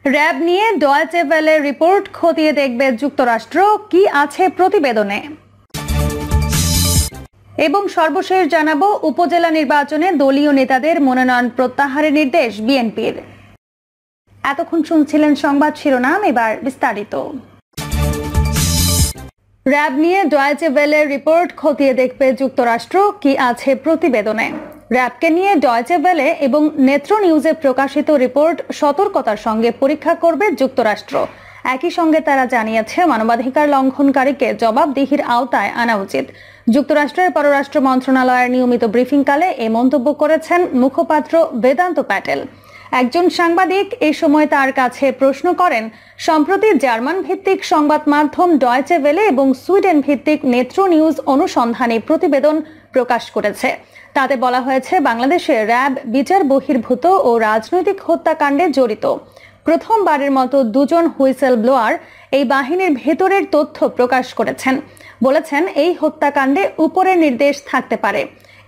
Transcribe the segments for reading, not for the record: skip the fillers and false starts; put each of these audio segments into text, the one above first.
RAB নিয়ে Deutsche ভেলের report খতিয়ে দেখবে যুক্তরাষ্ট্র, কি আছে প্রতিবেদনে। এবং সর্বশেষ জানাবো, উপজেলা নির্বাচনে দলীয় নেতাদের মনোনয়ন প্রত্যাহারের নির্দেশ বিএনপির। এতক্ষণ শুনছিলেন সংবাদ শিরোনাম, এবার বিস্তারিত। র্যাব নিয়ে ডয়েচে ভেলের রিপোর্ট খতিয়ে দেখবে যুক্তরাষ্ট্র, কি আছে প্রতিবেদনে। র্যাবকে নিয়ে ডয়েচে ভেলে এবং নেত্র নিউজে প্রকাশিত রিপোর্ট সতর্কতার সঙ্গে পরীক্ষা করবে যুক্তরাষ্ট্র। একই সঙ্গে তারা জানিয়েছে, মানবাধিকার লঙ্ঘনকারীকে জবাবদিহির আওতায় আনা উচিত। যুক্তরাষ্ট্রের পররাষ্ট্র মন্ত্রণালয়ের নিয়মিত ব্রিফিংকালে এ মন্তব্য করেছেন মুখপাত্র বেদান্ত প্যাটেল। একজন সাংবাদিক এই সময় তার কাছে প্রশ্ন করেন, সম্প্রতি জার্মান ভিত্তিক সংবাদ মাধ্যম ডয়েচে ভেলে এবং সুইডেন ভিত্তিক নেত্র নিউজ অনুসন্ধানী প্রতিবেদন প্রকাশ করেছে। তাতে বলা হয়েছে, বাংলাদেশে র্যাব বিচার বহির্ভূত ও রাজনৈতিক হত্যাকাণ্ডে জড়িত। প্রথমবারের মতো দুজন হুইসেল ব্লোয়ার এই বাহিনীর ভেতরের তথ্য প্রকাশ করেছেন। বলেছেন, এই হত্যাকাণ্ডে উপরের নির্দেশ থাকতে পারে,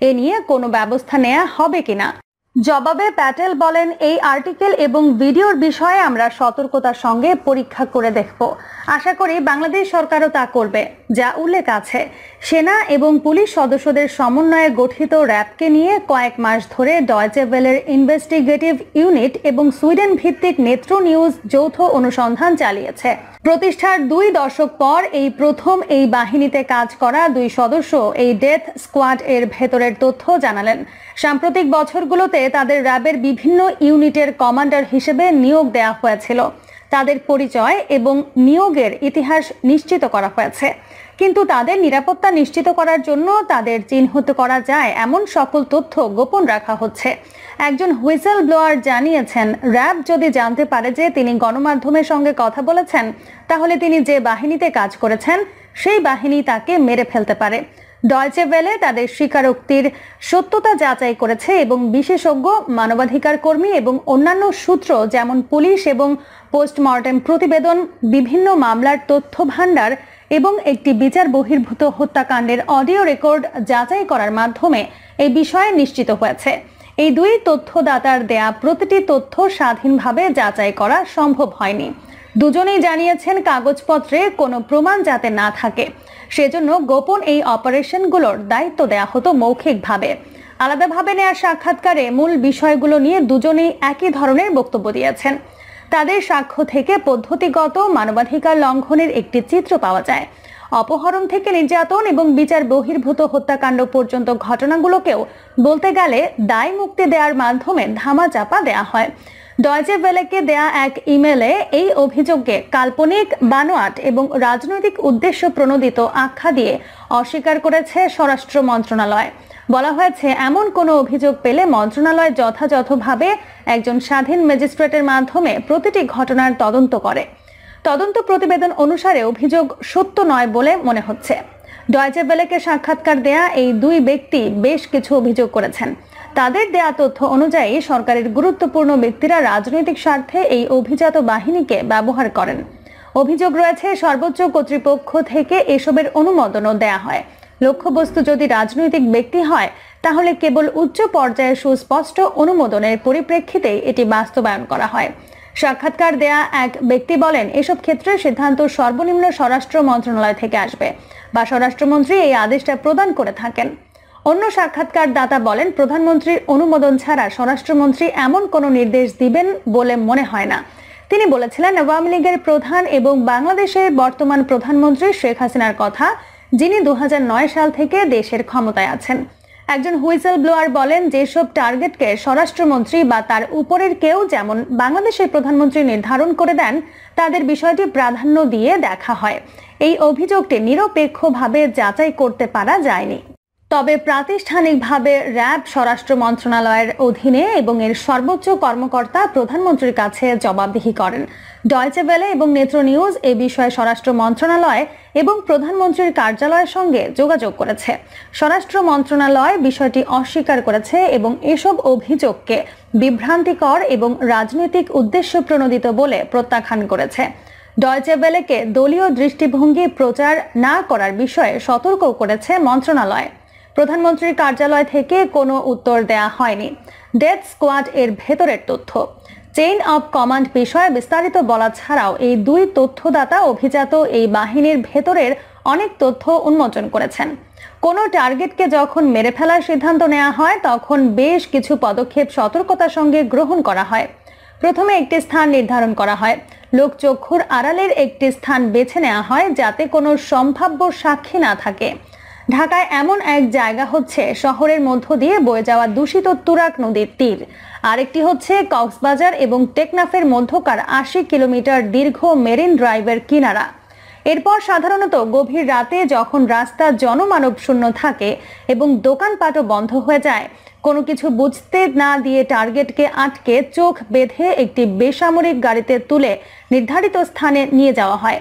এ নিয়ে কোনো ব্যবস্থা নেওয়া হবে কিনা। জবাবে প্যাটেল বলেন, এই আর্টিকেল এবং ভিডিওর বিষয়ে আমরা সতর্কতার সঙ্গে পরীক্ষা করে দেখব। আশা করি বাংলাদেশ সরকারও তা করবে। যা উল্লেখ আছে, সেনা এবং পুলিশ সদস্যদের সমন্বয়ে গঠিত র্যাবকে নিয়ে কয়েক মাস ধরে ডয়েচে ভেলের ইনভেস্টিগেটিভ ইউনিট এবং সুইডেন ভিত্তিক নেত্র নিউজ যৌথ অনুসন্ধান চালিয়েছে। প্রতিষ্ঠার 2 দশক পর এই প্রথম এই বাহিনীতে কাজ করা 2 সদস্য এই ডেথ স্কোয়াড এর ভেতরের তথ্য জানালেন। সাম্প্রতিক বছরগুলোতে তাদের র্যাবের বিভিন্ন ইউনিটের কমান্ডার হিসেবে নিয়োগ দেওয়া হয়েছিল। তাদের পরিচয় এবং নিয়োগের ইতিহাস নিশ্চিত করা হয়েছে, কিন্তু তাদের নিরাপত্তা নিশ্চিত করার জন্য তাদের চিহ্নিত করা যায় এমন সকল তথ্য গোপন রাখা হচ্ছে। একজন হুইসেল ব্লোয়ার জানিয়েছেন, র্যাব যদি জানতে পারে যে তিনি গণমাধ্যমের সঙ্গে কথা বলেছেন, তাহলে তিনি যে বাহিনীতে কাজ করেছেন সেই বাহিনী তাকে মেরে ফেলতে পারে। ডয়েচে ভেলে তাদের স্বীকারোক্তির সত্যতা যাচাই করেছে এবং বিশেষজ্ঞ, মানবাধিকার কর্মী এবং অন্যান্য সূত্র যেমন পুলিশ এবং পোস্টমর্টেম প্রতিবেদন, বিভিন্ন মামলার তথ্য ভাণ্ডার এবং একটি বিচার বহির্ভূত হত্যাকাণ্ডের অডিও রেকর্ড যাচাই করার মাধ্যমে এই বিষয়ে নিশ্চিত হয়েছে। এই 2 তথ্যদাতার দেয়া প্রতিটি তথ্য স্বাধীনভাবে যাচাই করা সম্ভব হয়নি। দুজনেই জানিয়েছেন, কাগজপত্রে কোনো প্রমাণ যাতে না থাকে সেজন্য গোপন এই অপারেশনগুলোর দায়িত্ব দেয়া হতো মৌখিকভাবে। আলাদাভাবে নেওয়া সাক্ষাৎকারে মূল বিষয়গুলো নিয়ে দুজনেই একই ধরনের বক্তব্য দিয়েছেন। তাদের সাক্ষ্য থেকে পদ্ধতিগত মানবাধিকার লঙ্ঘনের একটি চিত্র পাওয়া যায়। অপহরণ থেকে নির্যাতন এবং বিচার বহির্ভূত হত্যাকাণ্ড পর্যন্ত ঘটনাগুলোকেও বলতে গেলে দায় মুক্তি দেওয়ার মাধ্যমে ধামাচাপা দেয়া হয়। ডয়েচে ভেলেকে দেয়া এক ইমেলে এই অভিযোগকে কাল্পনিক, বানোয়াট এবং রাজনৈতিক উদ্দেশ্য প্রণোদিত আখ্যা দিয়ে অস্বীকার করেছে স্বরাষ্ট্র মন্ত্রণালয়। বলা হয়েছে, এমন কোনো অভিযোগ পেলে মন্ত্রণালয় যথাযথভাবে একজন স্বাধীন ম্যাজিস্ট্রেটের মাধ্যমে প্রতিটি ঘটনার তদন্ত করে। তদন্ত প্রতিবেদন অনুসারে অভিযোগ সত্য নয় বলে মনে হচ্ছে। ডয়েচে ভেলেকে সাক্ষাৎকার দেয়া এই 2 ব্যক্তি বেশ কিছু অভিযোগ করেছেন। তাদের দেয়া তথ্য অনুযায়ী সরকারের গুরুত্বপূর্ণ ব্যক্তিরা রাজনৈতিক স্বার্থে এই অভিজাত বাহিনীকে ব্যবহার করেন। অভিযোগ রয়েছে, সর্বোচ্চ কর্তৃপক্ষ থেকে এসবের অনুমোদনও দেয়া হয়। লক্ষ্যবস্তু যদি রাজনৈতিক ব্যক্তি হয়, তাহলে কেবল উচ্চ পর্যায়ে সুস্পষ্ট অনুমোদনের পরিপ্রেক্ষিতে এটি বাস্তবায়ন করা হয়। সাক্ষাৎকার দেয়া এক ব্যক্তি বলেন, এসব ক্ষেত্রে সিদ্ধান্ত সর্বনিম্ন স্বরাষ্ট্র মন্ত্রণালয় থেকে আসবে বা স্বরাষ্ট্রমন্ত্রী এই আদেশটা প্রদান করে থাকেন। অন্য সাক্ষাৎকার দাতা বলেন, প্রধানমন্ত্রীর অনুমোদন ছাড়া স্বরাষ্ট্রমন্ত্রী এমন কোনো নির্দেশ দিবেন বলে মনে হয় না। তিনি বলেছিলেন, আওয়ামী লীগের প্রধান এবং বাংলাদেশের বর্তমান প্রধানমন্ত্রী শেখ হাসিনার কথা, যিনি 2009 সাল থেকে দেশের ক্ষমতায় আছেন। একজন হুইসেল ব্লোয়ার বলেন, যেসব টার্গেটকে স্বরাষ্ট্রমন্ত্রী বা তার উপরের কেউ, যেমন বাংলাদেশের প্রধানমন্ত্রী নির্ধারণ করে দেন, তাদের বিষয়টি প্রাধান্য দিয়ে দেখা হয়। এই অভিযোগটি নিরপেক্ষভাবে যাচাই করতে পারা যায়নি। তবে প্রাতিষ্ঠানিকভাবে র্যাব স্বরাষ্ট্র মন্ত্রণালয়ের অধীনে এবং এর সর্বোচ্চ কর্মকর্তা প্রধানমন্ত্রীর কাছে জবাবদিহি করেন। ডয়েচে ভেলে এবং নেত্র নিউজ এ বিষয়ে স্বরাষ্ট্র মন্ত্রণালয় এবং প্রধানমন্ত্রীর কার্যালয়ের সঙ্গে যোগাযোগ করেছে। স্বরাষ্ট্র মন্ত্রণালয় বিষয়টি অস্বীকার করেছে এবং এসব অভিযোগকে বিভ্রান্তিকর এবং রাজনৈতিক উদ্দেশ্য প্রণোদিত বলে প্রত্যাখ্যান করেছে। ডয়েচে ভেলেকে দলীয় দৃষ্টিভঙ্গি প্রচার না করার বিষয়ে সতর্ক করেছে মন্ত্রণালয়। প্রধানমন্ত্রীর কার্যালয় থেকে কোনো উত্তর দেয়া হয়নি। ডেথ স্কোয়াড এর ভেতরের তথ্য, চেইন অব কমান্ড বিষয়ে বিস্তারিত বলা ছাড়াও এই দুই তথ্যদাতা অভিজাত এই বাহিনীর ভেতরের অনেক তথ্য উন্মোচন করেছেন। কোনো টার্গেটকে যখন মেরে ফেলার সিদ্ধান্ত নেওয়া হয় তখন বেশ কিছু পদক্ষেপ সতর্কতার সঙ্গে গ্রহণ করা হয়। প্রথমে একটি স্থান নির্ধারণ করা হয়, লোকচক্ষুর আড়ালের একটি স্থান বেছে নেওয়া হয় যাতে কোনো সম্ভাব্য সাক্ষী না থাকে। ঢাকায় এমন এক জায়গা হচ্ছে শহরের মধ্য দিয়ে বয়ে যাওয়া দূষিত তুরাগ নদীর তীর, আরেকটি হচ্ছে কক্সবাজার এবং টেকনাফের মধ্যকার ৮০ কিলোমিটার দীর্ঘ মেরিন ড্রাইভের কিনারা। এরপর সাধারণত গভীর রাতে যখন রাস্তা জনমানব শূন্য থাকে এবং দোকানপাটও বন্ধ হয়ে যায়, কোনো কিছু বুঝতে না দিয়ে টার্গেটকে আটকে চোখ বেঁধে একটি বেসামরিক গাড়িতে তুলে নির্ধারিত স্থানে নিয়ে যাওয়া হয়।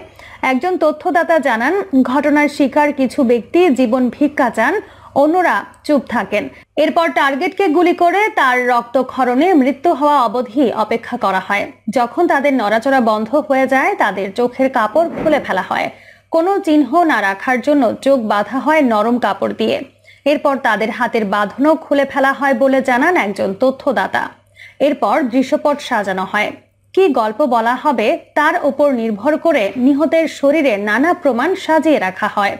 একজন তথ্যদাতা জানান, ঘটনার শিকার কিছু ব্যক্তি জীবন ভিক্ষা চান, অন্যরা চুপ থাকেন। এরপর টার্গেটকে গুলি করে তার রক্তক্ষরণে মৃত্যু হওয়া অবধি অপেক্ষা করা হয়। যখন তাদের নড়াচড়া বন্ধ হয়ে যায় তাদের চোখের কাপড় খুলে ফেলা হয়। কোনো চিহ্ন না রাখার জন্য চোখ বাঁধা হয় নরম কাপড় দিয়ে। এরপর তাদের হাতের বাঁধনও খুলে ফেলা হয় বলে জানান একজন তথ্যদাতা। এরপর দৃশ্যপট সাজানো হয়। কি গল্প বলা হবে তার উপর নির্ভর করে নিহতের শরীরে নানা প্রমাণ সাজিয়ে রাখা হয়।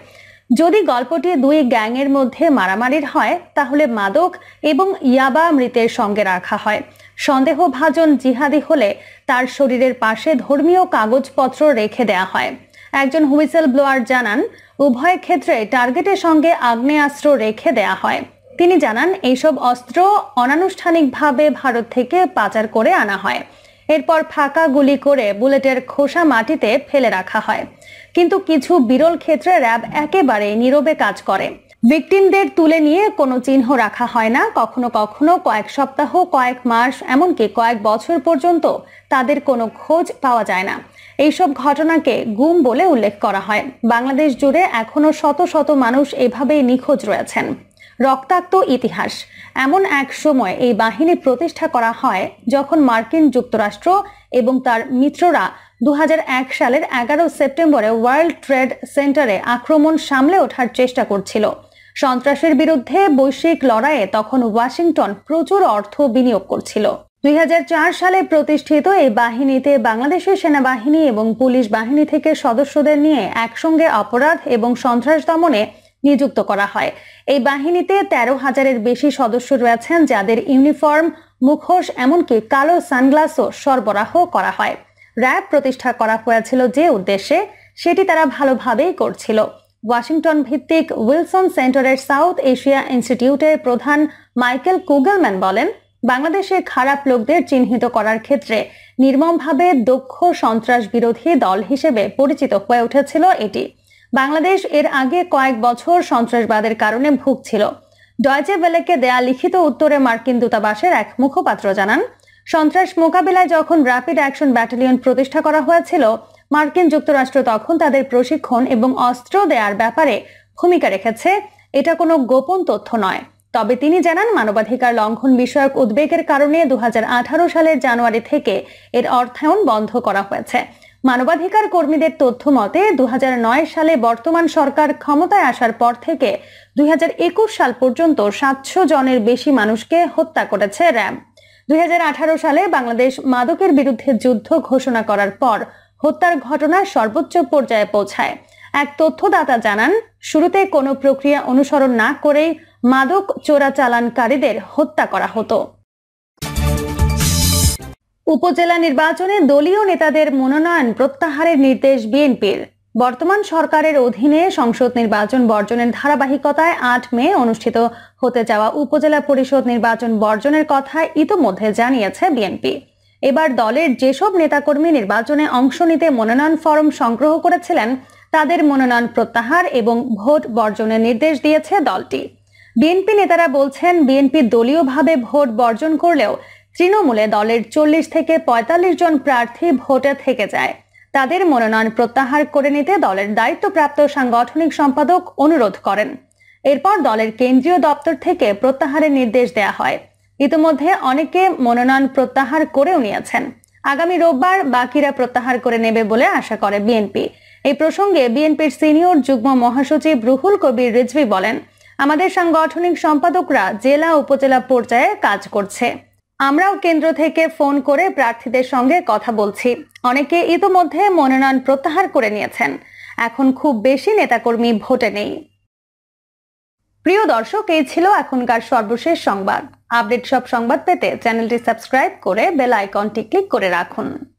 যদি গল্পটি দুই গ্যাংয়ের মধ্যে মারামারির হয় তাহলে মাদক এবং ইয়াবা মৃতের সঙ্গে রাখা হয়। সন্দেহভাজন জিহাদি হলে তার শরীরের পাশে ধর্মীয় কাগজপত্র রেখে দেয়া হয়। একজন হুইসেল ব্লোয়ার জানান, উভয় ক্ষেত্রে টার্গেটের সঙ্গে আগ্নেয়াস্ত্র রেখে দেয়া হয়। তিনি জানান, এইসব অস্ত্র অনানুষ্ঠানিকভাবে ভারত থেকে পাচার করে আনা হয়। এরপর ফাঁকা গুলি করে বুলেটের খোসা মাটিতে ফেলে রাখা হয়। কিন্তু কিছু বিরল ক্ষেত্রে র্যাব একেবারে নীরবে কাজ করে। ভিকটিমদের তুলে নিয়ে কোনো চিহ্ন রাখা হয় না। কখনো কখনো কয়েক সপ্তাহ, কয়েক মাস, এমনকি কয়েক বছর পর্যন্ত তাদের কোনো খোঁজ পাওয়া যায় না। এইসব ঘটনাকে গুম বলে উল্লেখ করা হয়। বাংলাদেশ জুড়ে এখনো শত শত মানুষ এভাবেই নিখোঁজ রয়েছেন। রক্তাক্ত ইতিহাস। এমন এক সময় এই বাহিনী প্রতিষ্ঠা করা হয় যখন মার্কিন যুক্তরাষ্ট্র এবং তার মিত্ররা 2001 সালের 11 সেপ্টেম্বরে ওয়ার্ল্ড ট্রেড সেন্টারে আক্রমণ সামলে ওঠার চেষ্টা করছিল। সন্ত্রাসের বিরুদ্ধে বৈশ্বিক লড়াইয়ে তখন ওয়াশিংটন প্রচুর অর্থ বিনিয়োগ করছিল। 2004 সালে প্রতিষ্ঠিত এই বাহিনীতে বাংলাদেশের সেনাবাহিনী এবং পুলিশ বাহিনী থেকে সদস্যদের নিয়ে একসঙ্গে অপরাধ এবং সন্ত্রাস দমনে নিযুক্ত করা হয়। এই বাহিনীতে 13,000-এর বেশি সদস্য রয়েছেন যাদের ইউনিফর্ম, মুখোশ, এমনকি কালো সানগ্লাসও সরবরাহ করা হয়। র্যাব প্রতিষ্ঠা করা হয়েছিল যে উদ্দেশ্যে, সেটি তারা ভালোভাবেই করছিল। ওয়াশিংটন ভিত্তিক উইলসন সেন্টারের সাউথ এশিয়া ইনস্টিটিউটের প্রধান মাইকেল কুগেলম্যান বলেন, বাংলাদেশে খারাপ লোকদের চিহ্নিত করার ক্ষেত্রে নির্মমভাবে দক্ষ সন্ত্রাস বিরোধী দল হিসেবে পরিচিত হয়ে উঠেছিল এটি। বাংলাদেশ এর আগে কয়েক বছর সন্ত্রাসবাদের কারণে ভুগছিল। ডয়েচে ভেলেকে দেয়া লিখিত উত্তরে মার্কিন দূতাবাসের এক মুখপাত্র জানান, সন্ত্রাস মোকাবিলায় যখন র্যাপিড অ্যাকশন ব্যাটালিয়ন প্রতিষ্ঠা করা হয়েছিল, মার্কিন যুক্তরাষ্ট্র তখন তাদের প্রশিক্ষণ এবং অস্ত্র দেওয়ার ব্যাপারে ভূমিকা রেখেছে। এটা কোনো গোপন তথ্য নয়। তবে তিনি জানান, মানবাধিকার লঙ্ঘন বিষয়ক উদ্বেগের কারণে 2018 সালের জানুয়ারি থেকে এর অর্থায়ন বন্ধ করা হয়েছে। মানবাধিকার কর্মীদের তথ্য মতে 2009 সালে বর্তমান সরকার ক্ষমতায় আসার পর থেকে 2021 সাল পর্যন্ত 700 জনের বেশি মানুষকে হত্যা করেছে র্যাব। 2018 সালে বাংলাদেশ মাদকের বিরুদ্ধে যুদ্ধ ঘোষণা করার পর হত্যার ঘটনা সর্বোচ্চ পর্যায়ে পৌঁছায়। এক তথ্যদাতা জানান, শুরুতে কোনো প্রক্রিয়া অনুসরণ না করেই মাদক চোরাচালানকারীদের হত্যা করা হতো। উপজেলা নির্বাচনে দলীয় নেতাদের মনোনয়ন প্রত্যাহারের নির্দেশ বিএনপির। বর্তমান সরকারের অধীনে সংসদ নির্বাচন বর্জনের ধারাবাহিকতায় 8 মে অনুষ্ঠিত হতে যাওয়া উপজেলা পরিষদ নির্বাচন বর্জনের কথা ইতোমধ্যে জানিয়েছে বিএনপি। এবার দলের যেসব নেতাকর্মী নির্বাচনে অংশ নিতে মনোনয়ন ফরম সংগ্রহ করেছিলেন তাদের মনোনয়ন প্রত্যাহার এবং ভোট বর্জনের নির্দেশ দিয়েছে দলটি। বিএনপি নেতারা বলছেন, বিএনপি দলীয়ভাবে ভোট বর্জন করলেও তৃণমূলে দলের 40 থেকে 45 জন প্রার্থী ভোটে থেকে যায়। তাদের মনোনয়ন প্রত্যাহার করে নিতে দলের দায়িত্বপ্রাপ্ত সাংগঠনিক সম্পাদক অনুরোধ করেন। এরপর দলের কেন্দ্রীয় দপ্তর থেকে প্রত্যাহারের নির্দেশ দেয়া হয়। ইতিমধ্যে অনেকে মনোনয়ন প্রত্যাহার করেও নিয়েছেন। আগামী রোববার বাকিরা প্রত্যাহার করে নেবে বলে আশা করে বিএনপি। এই প্রসঙ্গে বিএনপির সিনিয়র যুগ্ম মহাসচিব রুহুল কবির রিজভী বলেন, আমাদের সাংগঠনিক সম্পাদকরা জেলা উপজেলা পর্যায়ে কাজ করছে। আমরাও কেন্দ্র থেকে ফোন করে প্রার্থীদের সঙ্গে কথা বলছি। অনেকে ইতোমধ্যে মনোনয়ন প্রত্যাহার করে নিয়েছেন। এখন খুব বেশি নেতাকর্মী ভোটে নেই। প্রিয় দর্শক, এই ছিল এখনকার সর্বশেষ সংবাদ। আপডেট সব সংবাদ পেতে চ্যানেলটি সাবস্ক্রাইব করে বেল আইকনটি ক্লিক করে রাখুন।